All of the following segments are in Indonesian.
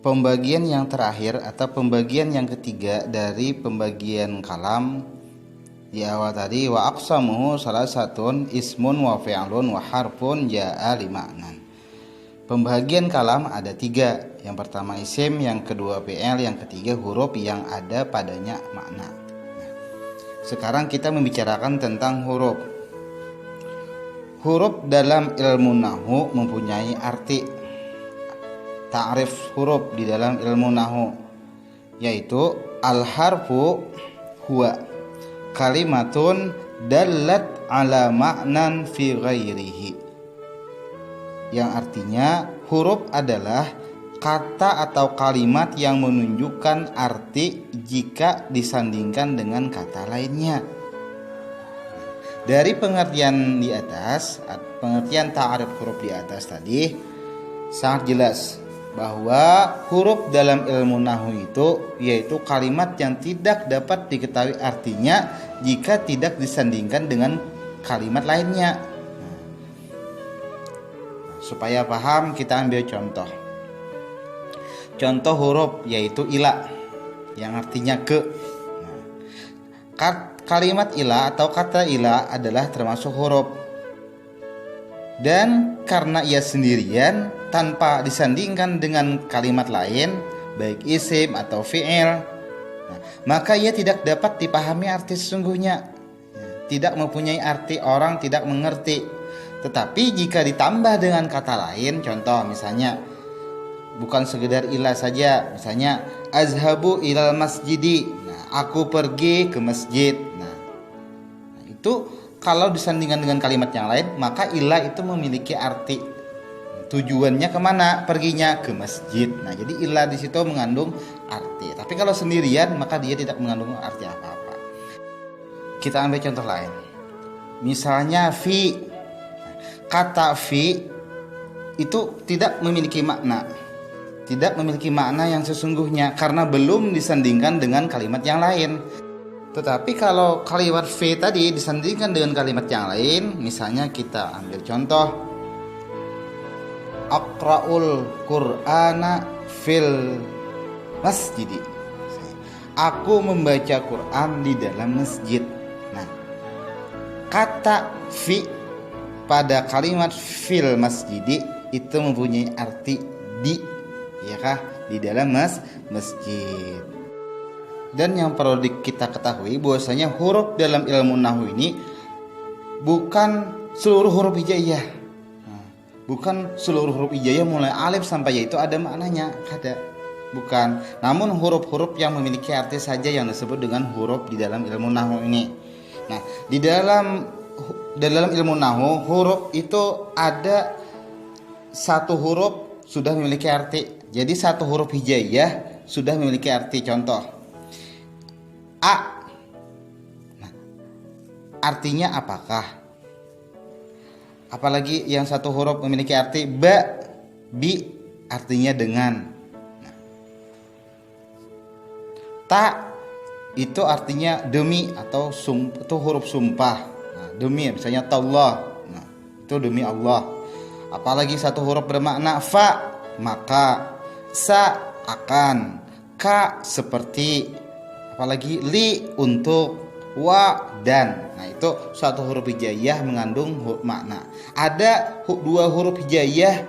Pembagian yang terakhir atau pembagian yang ketiga dari pembagian kalam di awal tadi, wa aqsamuhu salasatun ismun wa fi'lun wa harfun ja'a lima'nan. Pembagian kalam ada tiga. Yang pertama isim, yang kedua fi'il, yang ketiga huruf yang ada padanya makna. Sekarang kita membicarakan tentang huruf. Huruf dalam ilmu nahwu mempunyai arti. Ta'rif huruf di dalam ilmu nahwu yaitu al-harfu huwa kalimatun dallat ala ma'nan fi ghairihi, yang artinya huruf adalah kata atau kalimat yang menunjukkan arti jika disandingkan dengan kata lainnya. Dari pengertian di atas, pengertian ta'rif huruf di atas tadi sangat jelas bahwa huruf dalam ilmu nahwu itu yaitu kalimat yang tidak dapat diketahui artinya jika tidak disandingkan dengan kalimat lainnya. Supaya paham, kita ambil contoh. Contoh huruf yaitu ila, yang artinya ke. Kalimat ila atau kata ila adalah termasuk huruf. Dan karena ia sendirian tanpa disandingkan dengan kalimat lain, baik isim atau fi'il, maka ia tidak dapat dipahami arti sesungguhnya. Tidak mempunyai arti, orang tidak mengerti. Tetapi jika ditambah dengan kata lain, contoh misalnya bukan sekedar ilah saja, misalnya azhabu ilal masjidi, aku pergi ke masjid. Nah, itu kalau disandingkan dengan kalimat yang lain, maka ilah itu memiliki arti. Tujuannya kemana? Perginya ke masjid. Nah, jadi ilah di situ mengandung arti. Tapi kalau sendirian, maka dia tidak mengandung arti apa-apa. Kita ambil contoh lain. Misalnya fi. Kata fi itu tidak memiliki makna. Tidak memiliki makna yang sesungguhnya karena belum disandingkan dengan kalimat yang lain. Tetapi kalau kalimat fi tadi disandingkan dengan kalimat yang lain, misalnya kita ambil contoh aqra'ul qur'ana fil masjid. Aku membaca Quran di dalam masjid. Nah, kata fi pada kalimat fil masjid itu mempunyai arti di, ya kah? Di dalam masjid. Dan yang perlu kita ketahui bahwasanya huruf dalam ilmu nahwu ini bukan seluruh huruf hijaiyah. Bukan seluruh huruf hijaiyah mulai alif sampai ya itu ada maknanya, ada. Bukan. Namun huruf-huruf yang memiliki arti saja yang disebut dengan huruf di dalam ilmu nahwu ini. Nah, di dalam ilmu nahwu huruf itu ada satu huruf sudah memiliki arti. Jadi satu huruf hijaiyah sudah memiliki arti. Contoh a. Nah, artinya apakah? Apalagi yang satu huruf memiliki arti ba, bi artinya dengan. Nah, ta itu artinya demi atau itu huruf sumpah. Nah, demi misalnya tallah. Nah, itu demi Allah. Apalagi satu huruf bermakna fa, maka, sa akan, ka seperti, apalagi li untuk, wa dan. Nah, itu satu huruf hijaiyah mengandung makna. Ada dua huruf hijaiyah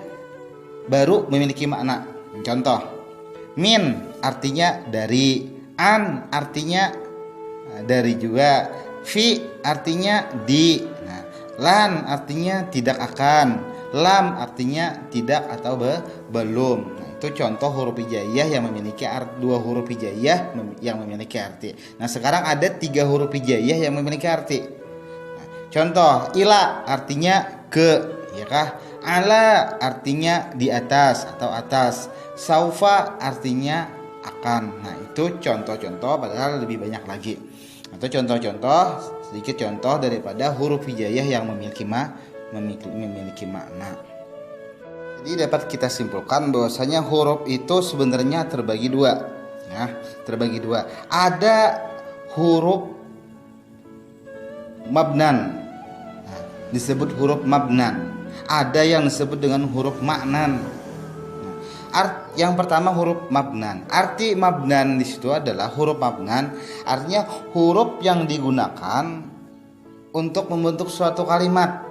baru memiliki makna. Contoh, min artinya dari, an artinya dari juga, fi artinya di, nah, lan artinya tidak akan, lam artinya tidak atau belum. Nah, itu contoh huruf hijaiyah yang memiliki dua huruf hijaiyah yang memiliki arti. Nah, sekarang ada tiga huruf hijaiyah yang memiliki arti. Nah, contoh ila artinya ke, ya kah? Ala artinya di atas atau atas. Saufa artinya akan. Nah, itu contoh-contoh, padahal lebih banyak lagi. Atau contoh-contoh, sedikit contoh daripada huruf hijaiyah yang memiliki makna. Jadi dapat kita simpulkan bahwasanya huruf itu sebenarnya terbagi dua. Ya, terbagi dua. Ada huruf mabnan. Nah, disebut huruf mabnan. Ada yang disebut dengan huruf ma'nan. Yang pertama huruf mabnan. Arti mabnan di situ adalah huruf mabnan, artinya huruf yang digunakan untuk membentuk suatu kalimat.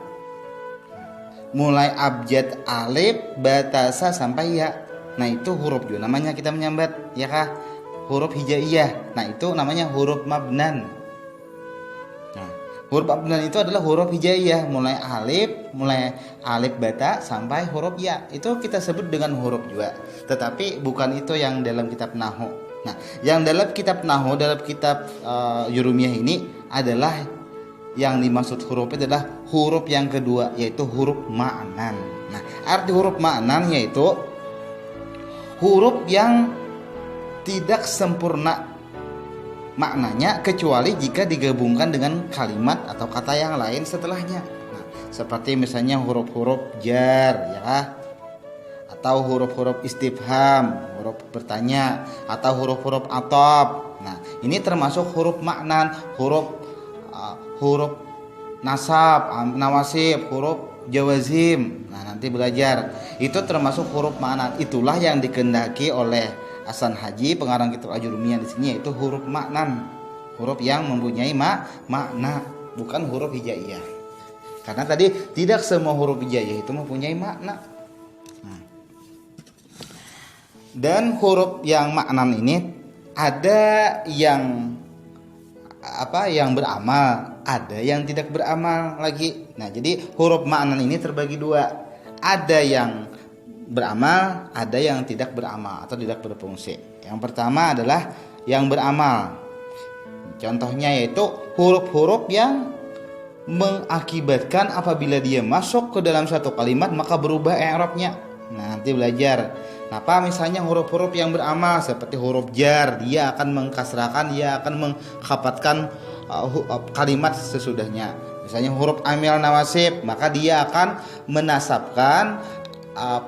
Mulai abjad alif, batasa sampai ya. Nah, itu huruf juga namanya kita menyambat, ya kah? Huruf hijaiyah. Nah, itu namanya huruf mabnan. Nah, huruf mabnan itu adalah huruf hijaiyah, mulai alif bata sampai huruf ya. Itu kita sebut dengan huruf juga. Tetapi bukan itu yang dalam kitab nahwu. Nah, yang dalam kitab nahwu, dalam kitab Jurumiyah ini adalah yang dimaksud hurufnya adalah huruf yang kedua, yaitu huruf ma'nan. Nah, arti huruf ma'nan yaitu huruf yang tidak sempurna maknanya kecuali jika digabungkan dengan kalimat atau kata yang lain setelahnya. Nah, seperti misalnya huruf-huruf jar, ya, atau huruf-huruf istifham, huruf bertanya, atau huruf-huruf atop. Nah, ini termasuk huruf ma'nan, huruf nasab, nawasib, huruf jawazim. Nah, nanti belajar. Itu termasuk huruf ma'nan. Itulah yang dikehendaki oleh Hasan Haji, pengarang kitab Ajurumiyah di sini, yaitu huruf ma'nan. Huruf yang mempunyai makna, bukan huruf hijaiyah. Karena tadi tidak semua huruf hijaiyah itu mempunyai makna. Dan huruf yang ma'nan ini ada yang beramal, ada yang tidak beramal lagi. Nah, jadi huruf ma'nan ini terbagi dua. Ada yang beramal, ada yang tidak beramal atau tidak berfungsi. Yang pertama adalah yang beramal. Contohnya yaitu huruf-huruf yang mengakibatkan apabila dia masuk ke dalam satu kalimat maka berubah i'rabnya. Nah, nanti belajar. Apa misalnya huruf-huruf yang beramal seperti huruf jar, dia akan mengkasrahkan, dia akan mengkhafatkan kalimat sesudahnya. Misalnya huruf amil nawasib, maka dia akan menasabkan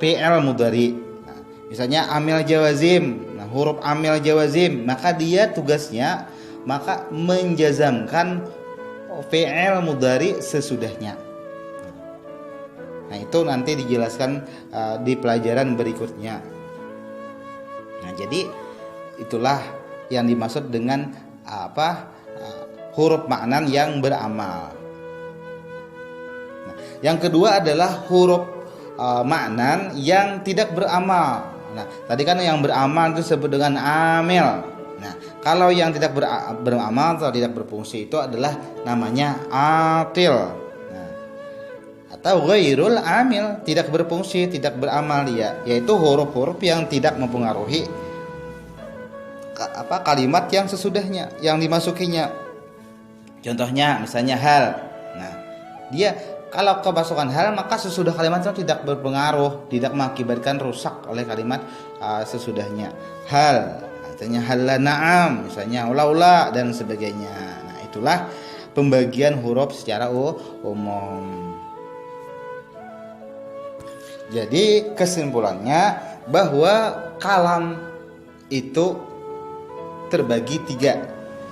fi'il mudhari. Nah, misalnya amil jawazim, nah huruf amil jawazim, maka dia tugasnya maka menjazamkan fi'il mudhari sesudahnya. Nah, itu nanti dijelaskan di pelajaran berikutnya. Nah, jadi itulah yang dimaksud dengan huruf ma'nan yang beramal. Nah, yang kedua adalah huruf ma'nan yang tidak beramal. Nah, tadi kan yang beramal itu disebut dengan amil. Nah, kalau yang tidak beramal atau tidak berfungsi itu adalah namanya atil. Atau ghairul amil, tidak berfungsi, tidak beramal dia, yaitu huruf-huruf yang tidak mempengaruhi kalimat yang sesudahnya, yang dimasukinya. Contohnya misalnya hal. Nah, dia kalau kemasukan hal maka sesudah kalimat itu tidak berpengaruh, tidak mengakibatkan rusak oleh kalimat sesudahnya. Hal, misalnya hal na'am, misalnya ula dan sebagainya. Nah, itulah pembagian huruf secara umum. Jadi kesimpulannya bahwa kalam itu terbagi tiga.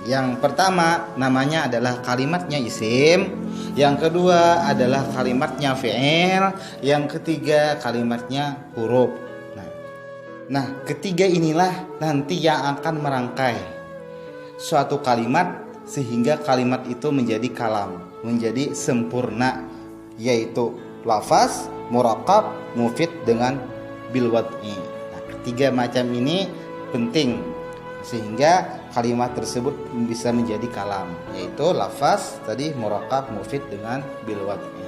Yang pertama namanya adalah kalimatnya isim, yang kedua adalah kalimatnya fi'il, yang ketiga kalimatnya huruf. Nah, ketiga inilah nanti yang akan merangkai suatu kalimat sehingga kalimat itu menjadi kalam, menjadi sempurna, yaitu lafaz, murakkab, mufid dengan bil wad'i. Nah, ketiga macam ini penting sehingga kalimat tersebut bisa menjadi kalam, yaitu lafaz tadi, murakkab, mufid dengan bil wad'i.